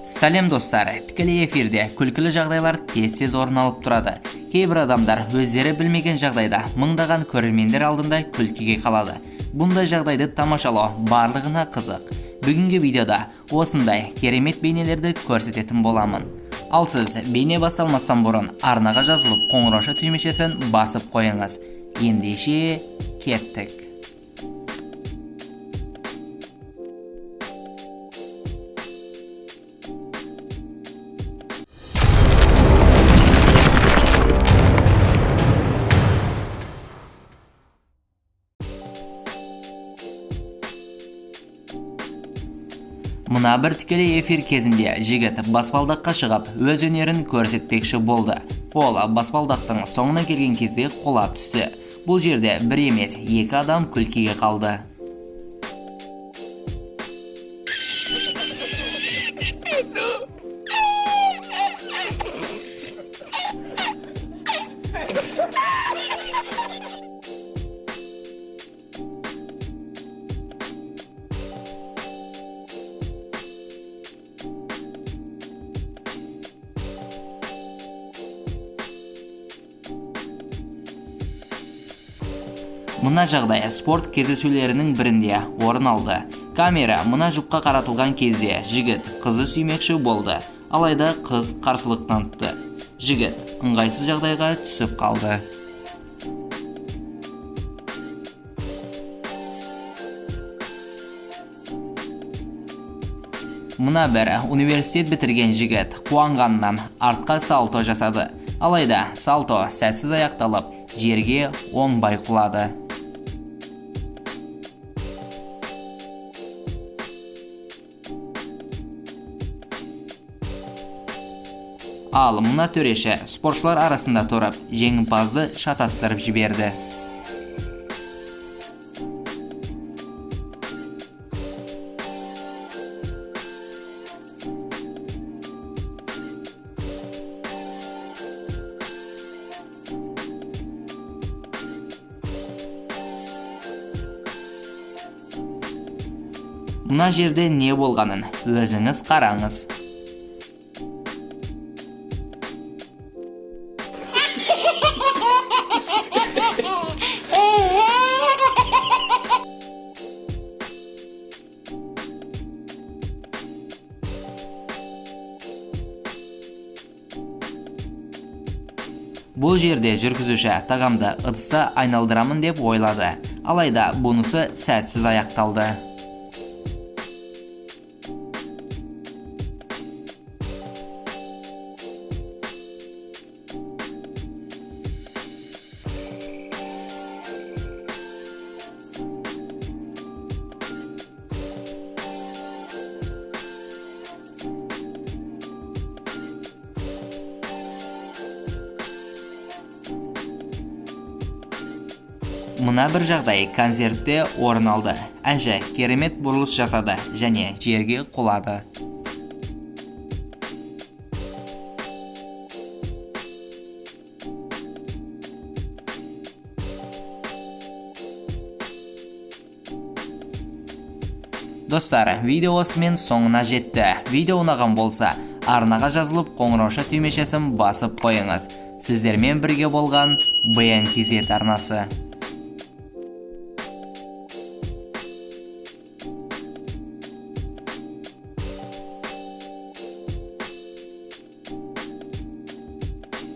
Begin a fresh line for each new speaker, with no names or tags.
Сәлем достар, тікелей эфирде күлкілі жағдайлар тез орын алып тұрады. Кейбір адамдар өздері білмеген жағдайда мыңдаған көрермендер алдында күлкіге қалады. Бұндай жағдайды тамашалау барлығына қызық. Бүгінгі видеода осындай керемет бейнелерді көрсететін боламын. Ал сіз бейне басталмастан бұрын арнаға жазылып қоңырауша түймешесін басып қойыңыз. Ендеше кеттік. Мына бір тікелей эфир кезінде жігіт баспалдаққа шығып, өз өнерін көрсетпекші болды. Ол баспалдақтың соңына келген кезде құлап түсті. Бұл жерде бір емес, екі адам күлкіге қалды. Мына жағдай спорт кездесулерінің бірінде орын алды. Камера мына жұпқа қаратылған кезде жігіт қызы сүймекші болды. Алайда қыз қарсылық танытты. Жігіт ыңғайсыз жағдайға түсіп қалды. Мына бір университет бітірген жігіт қуанғаннан артқа сальто жасады. Алайда сальто сәтсіз аяқталып, жерге оңбай құлады. Ал мына төреші спортшылар арасында тұрып, жеңімпазды шатастырып жіберді. Мына жерде не болғанын өзіңіз қараңыз. Бұл жерде жүргізуші тағамды ыдыста айналдырамын деп ойлады. Алайда бұнысы сәтсіз аяқталды. Мына бір жағдай концертте орын алды. Әнші керемет бұрылыс жасады және жерге құлады. Достар, видео осымен соңына жетті. Видео ұнаған болса, арнаға жазылып қоңырауша түймешесін басып қойыңыз. Сіздермен бірге болған BNTZ арнасы.